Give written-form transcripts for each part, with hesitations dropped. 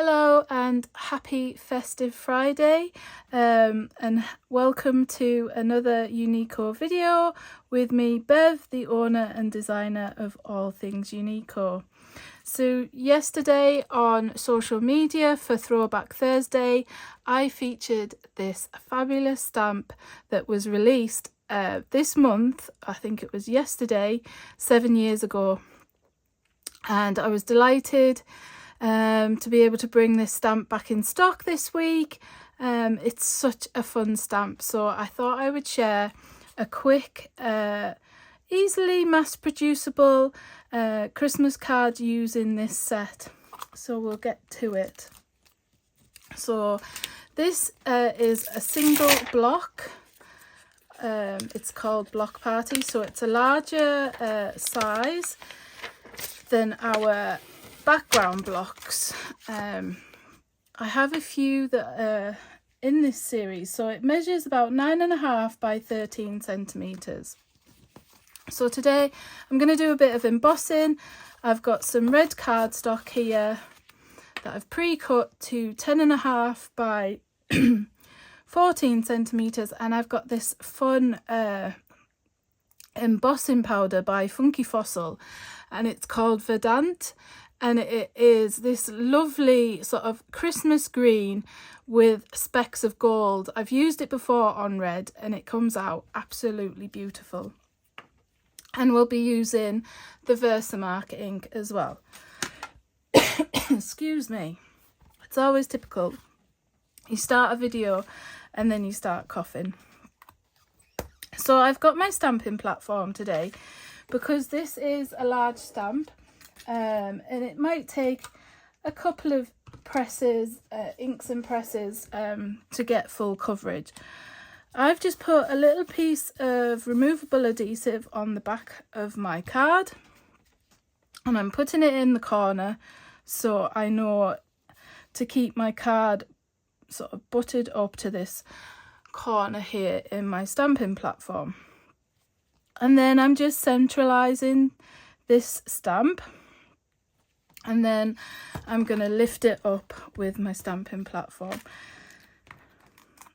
Hello and happy Festive Friday, and welcome to another Uniko video with me, Bev, the owner and designer of all things Uniko. So yesterday on social media for Throwback Thursday, I featured this fabulous stamp that was released this month. I think it was yesterday, 7 years ago, and I was delighted to be able to bring this stamp back in stock this week. It's such a fun stamp, so I thought I would share a quick, easily mass producible Christmas card using this set. So we'll get to it. So this is a single block. It's called Block Party, so it's a larger size than our background blocks. I have a few that are in this series, so it measures about 9.5 by 13 centimeters. So today I'm going to do a bit of embossing. I've got some red cardstock here that I've pre-cut to 10.5 by 14 centimeters, and I've got this fun embossing powder by Funky Fossil, and it's called Verdant. And it is this lovely sort of Christmas green with specks of gold. I've used it before on red and it comes out absolutely beautiful. And we'll be using the Versamark ink as well. Excuse me. It's always typical. You start a video and then you start coughing. So I've got my stamping platform today because this is a large stamp. And it might take a couple of presses, inks and presses, to get full coverage. I've just put a little piece of removable adhesive on the back of my card, and I'm putting it in the corner so I know to keep my card sort of butted up to this corner here in my stamping platform. And then I'm just centralizing this stamp. And then I'm going to lift it up with my stamping platform.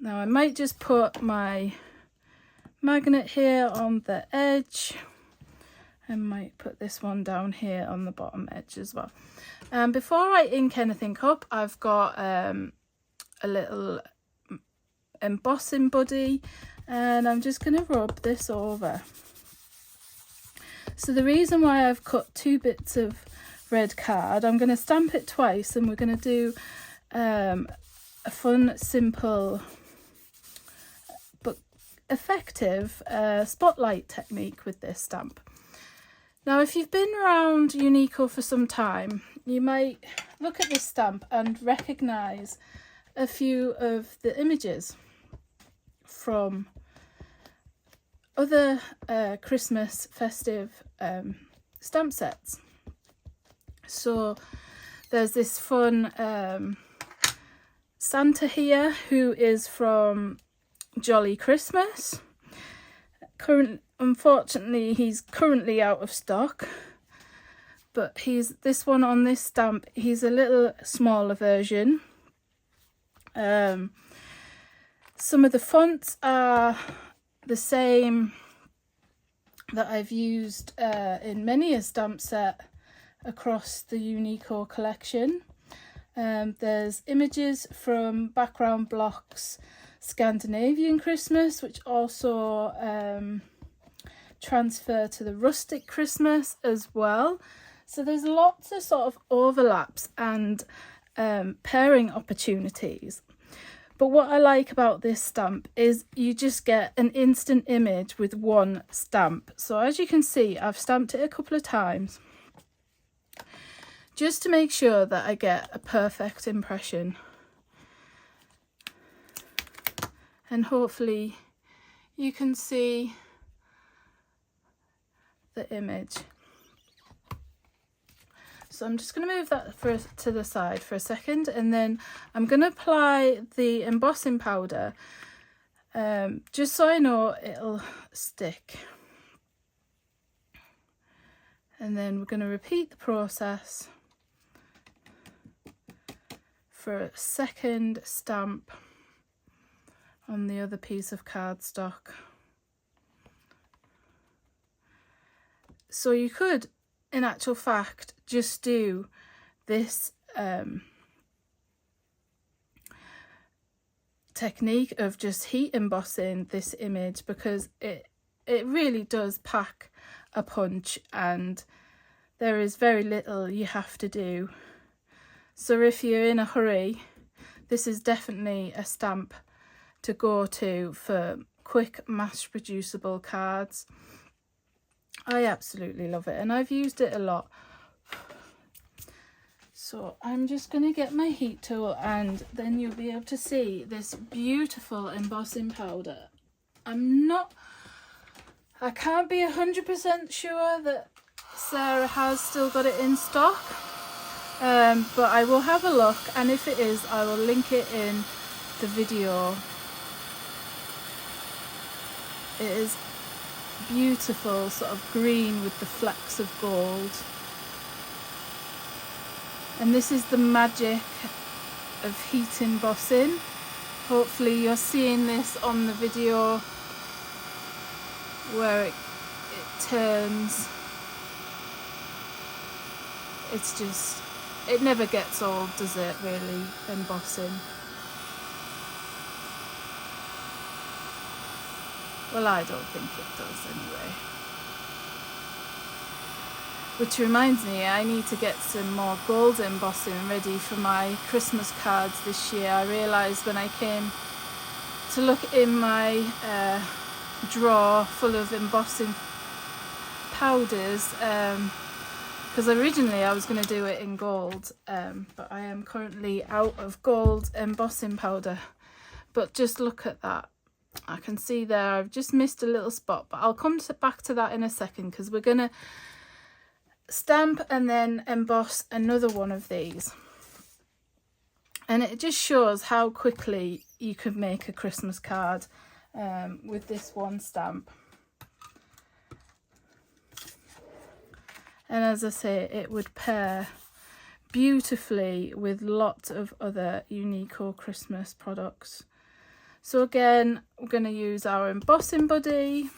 Now I might just put my magnet here on the edge. I might put this one down here on the bottom edge as well. Before I ink anything up, I've got a little embossing buddy, and I'm just going to rub this over. So the reason why I've cut 2 bits of red card, I'm going to stamp it twice, and we're going to do a fun, simple but effective spotlight technique with this stamp. Now if you've been around Uniko for some time, you might look at this stamp and recognise a few of the images from other Christmas festive stamp sets. So there's this fun Santa here who is from Jolly Christmas. Unfortunately, he's currently out of stock, but this one on this stamp, he's a little smaller version. Some of the fonts are the same that I've used in many a stamp set across the Uniko collection. There's images from background blocks Scandinavian Christmas, which also transfer to the rustic Christmas as well. So there's lots of sort of overlaps and pairing opportunities. But what I like about this stamp is you just get an instant image with one stamp. So as you can see, I've stamped it a couple of times just to make sure that I get a perfect impression. And hopefully you can see the image. So I'm just going to move that to the side for a second, and then I'm going to apply the embossing powder just so I know it'll stick. And then we're going to repeat the process for a second stamp on the other piece of cardstock. So you could, in actual fact, just do this technique of just heat embossing this image, because it really does pack a punch and there is very little you have to do. So if you're in a hurry, this is definitely a stamp to go to for quick mass producible cards. I absolutely love it and I've used it a lot. So I'm just going to get my heat tool and then you'll be able to see this beautiful embossing powder. I can't be 100% sure that Sarah has still got it in stock, but I will have a look, and if it is, I will link it in the video. It is beautiful, sort of green with the flecks of gold. And this is the magic of heat embossing. Hopefully you're seeing this on the video where it turns. It's just, it never gets old, does it, really, embossing? Well, I don't think it does anyway. Which reminds me, I need to get some more gold embossing ready for my Christmas cards this year. I realised when I came to look in my drawer full of embossing powders, because originally I was going to do it in gold, but I am currently out of gold embossing powder. But just look at that. I can see there I've just missed a little spot, but I'll come back to that in a second, because we're going to stamp and then emboss another one of these. And it just shows how quickly you could make a Christmas card with this one stamp. And as I say, it would pair beautifully with lots of other Uniko Christmas products. So again, we're going to use our embossing buddy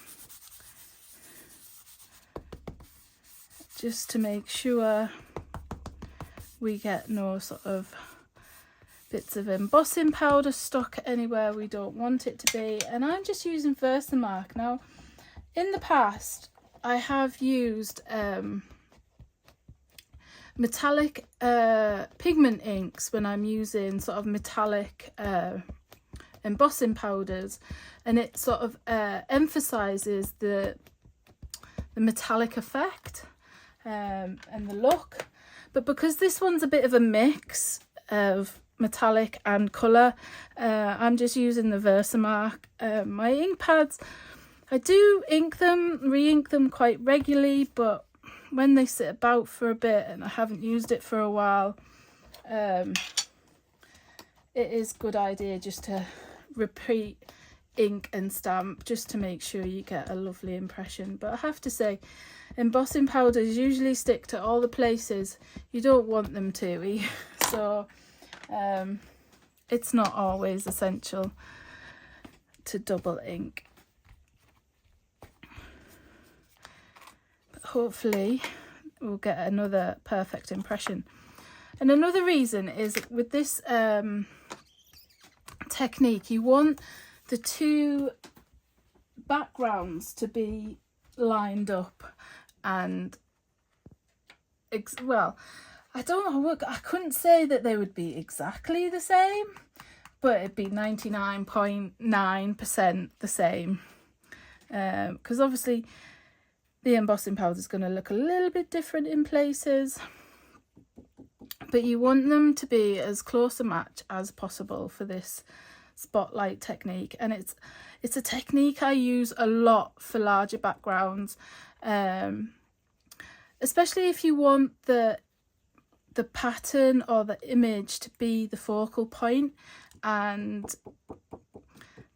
just to make sure we get no sort of bits of embossing powder stuck anywhere we don't want it to be. And I'm just using Versamark. Now, in the past, I have used metallic pigment inks when I'm using sort of metallic embossing powders, and it sort of emphasizes the metallic effect and the look. But because this one's a bit of a mix of metallic and colour, I'm just using the Versamark. My ink pads, I do re-ink them quite regularly, but when they sit about for a bit and I haven't used it for a while, it is a good idea just to repeat ink and stamp, just to make sure you get a lovely impression. But I have to say, embossing powders usually stick to all the places you don't want them to. So it's not always essential to double ink. But hopefully we'll get another perfect impression. And another reason is with this technique, you want the two backgrounds to be lined up, and well, I don't know, I couldn't say that they would be exactly the same, but it'd be 99.9% the same, because obviously the embossing powder is going to look a little bit different in places, but you want them to be as close a match as possible for this spotlight technique. And it's a technique I use a lot for larger backgrounds, especially if you want the pattern or the image to be the focal point. And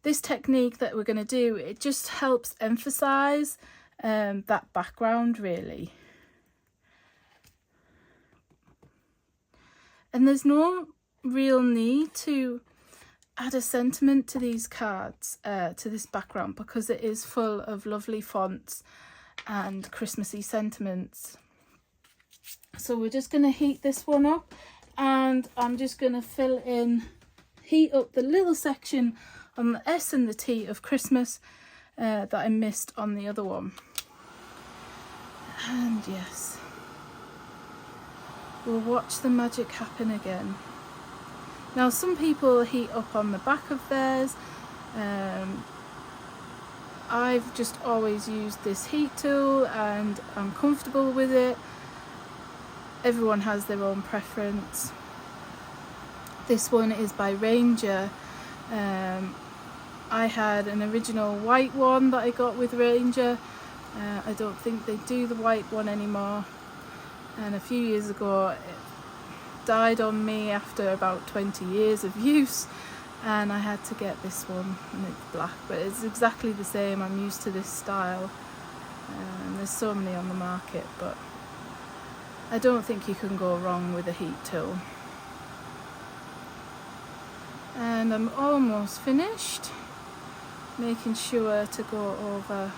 this technique that we're going to do, it just helps emphasize that background really. And there's no real need to add a sentiment to these cards, to this background, because it is full of lovely fonts and Christmassy sentiments. So we're just going to heat this one up, and I'm just going to heat up the little section on the S and the T of Christmas that I missed on the other one. And yes, we'll watch the magic happen again. Now, some people heat up on the back of theirs. I've just always used this heat tool and I'm comfortable with it. Everyone has their own preference. This one is by Ranger. I had an original white one that I got with Ranger. I don't think they do the white one anymore. And a few years ago, died on me after about 20 years of use, and I had to get this one, and it's black, but it's exactly the same. I'm used to this style, and there's so many on the market, but I don't think you can go wrong with a heat tool. And I'm almost finished, making sure to go over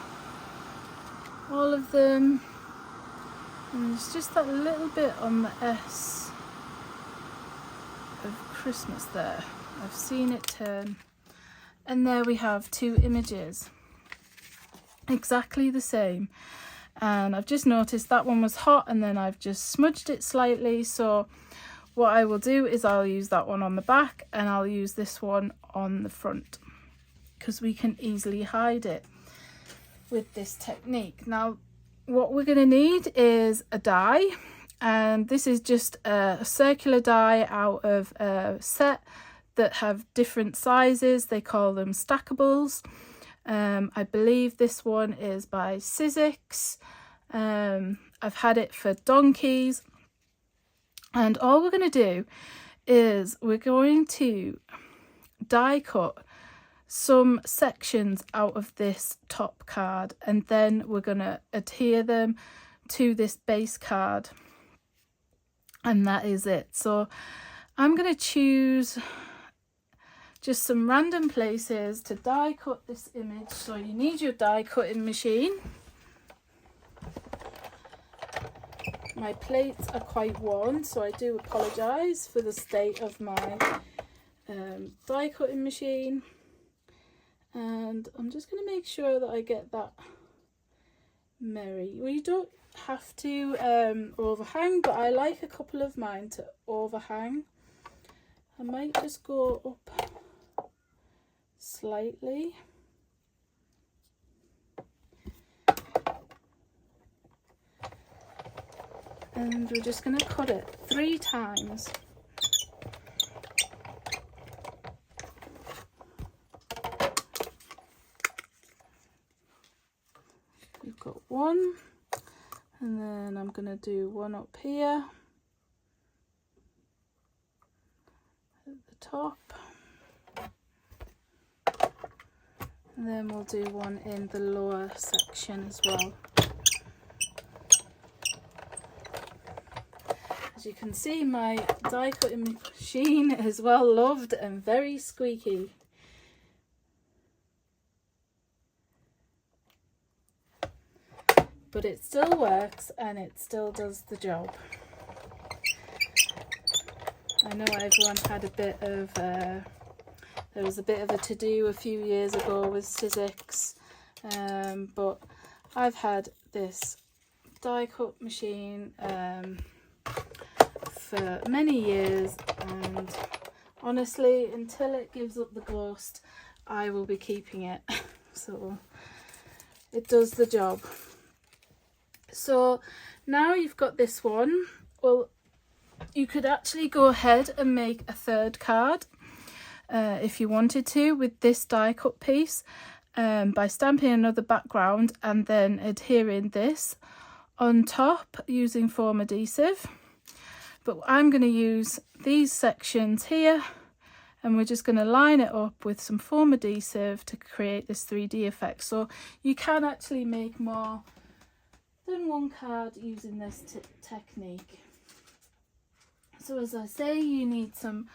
all of them, and there's just that little bit on the S of Christmas there. I've seen it turn, and there we have two images, exactly the same. And I've just noticed that one was hot, and then I've just smudged it slightly. So what I will do is I'll use that one on the back, and I'll use this one on the front, because we can easily hide it with this technique. Now, what we're going to need is a die. And this is just a circular die out of a set that have different sizes. They call them stackables. I believe this one is by Sizzix. I've had it for donkeys. And all we're going to do is we're going to die cut some sections out of this top card, and then we're going to adhere them to this base card. And that is it. So I'm going to choose just some random places to die cut this image. So you need your die cutting machine. My plates are quite worn, so I do apologise for the state of my die cutting machine. And I'm just going to make sure that I get that merry. Well, you don't have to overhang, but I like a couple of mine to overhang. I might just go up slightly. And we're just going to cut it 3 times. We've got one. And then I'm going to do one up here at the top. And then we'll do one in the lower section as well. As you can see, my die cutting machine is well loved and very squeaky. But it still works and it still does the job. I know everyone had a bit of, there was a bit of a to-do a few years ago with Sizzix, but I've had this die cut machine for many years, and honestly, until it gives up the ghost, I will be keeping it. So it does the job. So now you've got this one. Well, you could actually go ahead and make a third card if you wanted to with this die cut piece by stamping another background and then adhering this on top using foam adhesive. But I'm going to use these sections here, and we're just going to line it up with some foam adhesive to create this 3D effect. So you can actually make more than one card using this technique. So as I say, you need some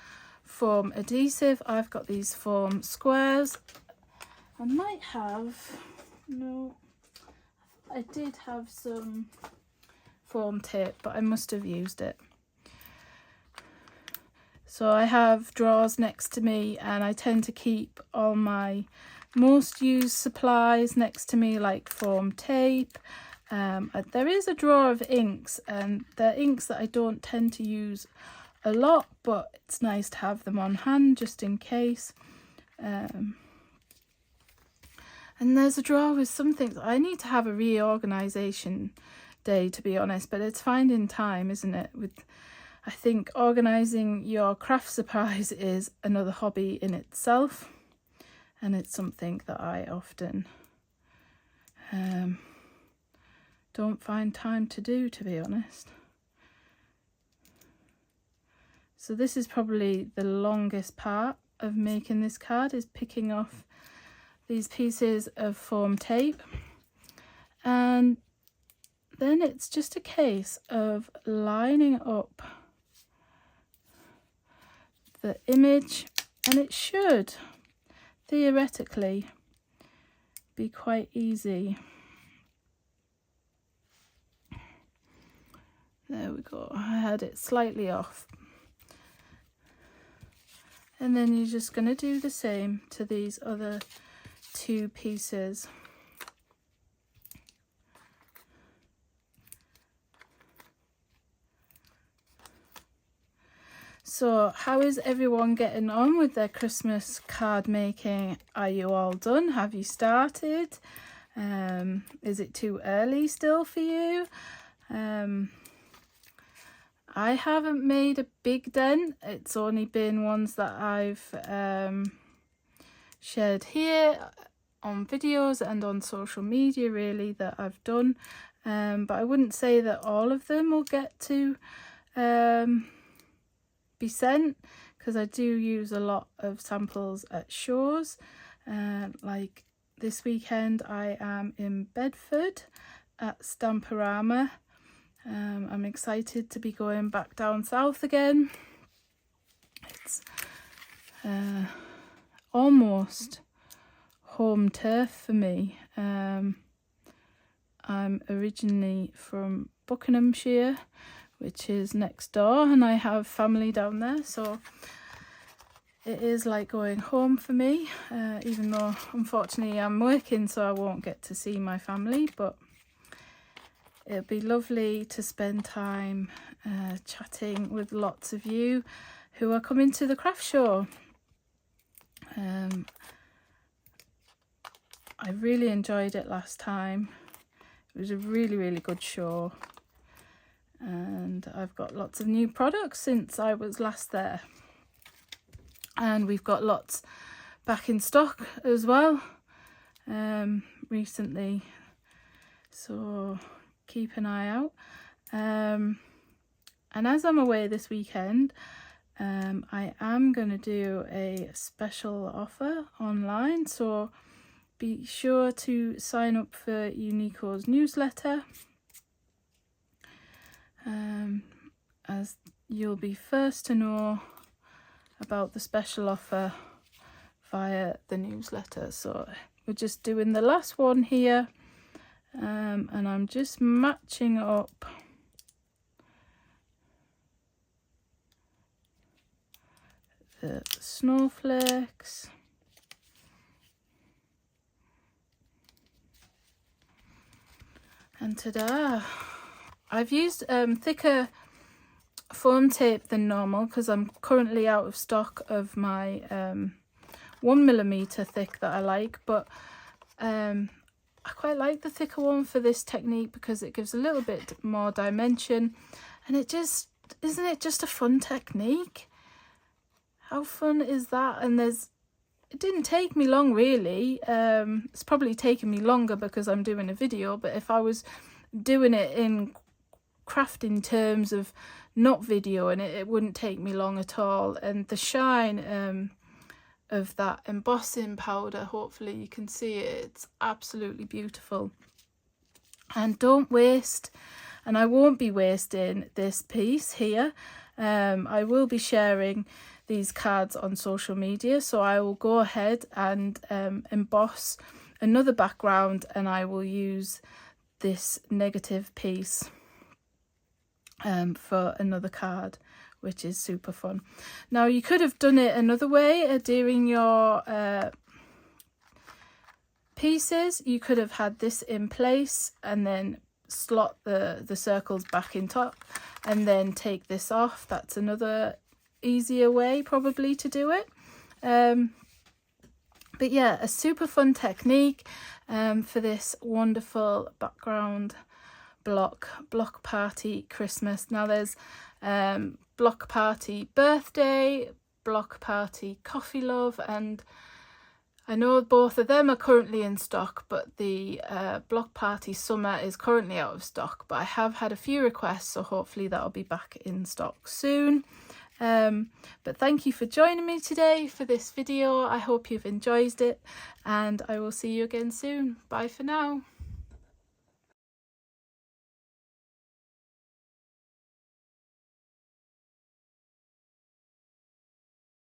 foam adhesive. I've got these foam squares. I might have, no, I did have some foam tape, but I must have used it. So I have drawers next to me, and I tend to keep all my most used supplies next to me, like foam tape. There is a drawer of inks, and they're inks that I don't tend to use a lot, but it's nice to have them on hand just in case. And there's a drawer with some things. I need to have a reorganisation day, to be honest, but it's finding time, isn't it? I think organising your craft supplies is another hobby in itself, and it's something that I often don't find time to do, to be honest. So this is probably the longest part of making this card, is picking off these pieces of foam tape, and then it's just a case of lining up the image, and it should theoretically be quite easy. There we go, I had it slightly off. And then you're just going to do the same to these other two pieces. So how is everyone getting on with their Christmas card making? Are you all done? Have you started? Is it too early still for you? I haven't made a big dent. It's only been ones that I've shared here on videos and on social media, really, that I've done. But I wouldn't say that all of them will get to be sent, because I do use a lot of samples at shows. Like this weekend I am in Bedford at Stamperama. I'm excited to be going back down south again. It's almost home turf for me. I'm originally from Buckinghamshire, which is next door, and I have family down there, so it is like going home for me, even though unfortunately I'm working, so I won't get to see my family, but it'll be lovely to spend time chatting with lots of you who are coming to the craft show. I really enjoyed it last time. It was a really, really good show. And I've got lots of new products since I was last there. And we've got lots back in stock as well recently. So keep an eye out. And as I'm away this weekend, I am going to do a special offer online. So be sure to sign up for Uniko's newsletter, as you'll be first to know about the special offer via the newsletter. So we're just doing the last one here, and I'm just matching up the snowflakes. And ta-da! I've used thicker foam tape than normal because I'm currently out of stock of my 1mm thick that I like, but I quite like the thicker one for this technique because it gives a little bit more dimension, and it just, isn't it just a fun technique? How fun is that? And it didn't take me long really. It's probably taken me longer because I'm doing a video, but if I was doing it in crafting terms of not video, and it wouldn't take me long at all. And the shine of that embossing powder, hopefully you can see it, it's absolutely beautiful. And don't waste, and I won't be wasting this piece here, I will be sharing these cards on social media, so I will go ahead and emboss another background, and I will use this negative piece for another card, which is super fun. Now you could have done it another way, adhering your pieces. You could have had this in place and then slot the circles back in top and then take this off. That's another easier way probably to do it. But yeah, a super fun technique for this wonderful background block party Christmas. Now there's block party birthday, block party coffee love, and I know both of them are currently in stock, but the block party summer is currently out of stock, but I have had a few requests, so hopefully that'll be back in stock soon. But thank you for joining me today for this video. I hope you've enjoyed it, and I will see you again soon. Bye for now.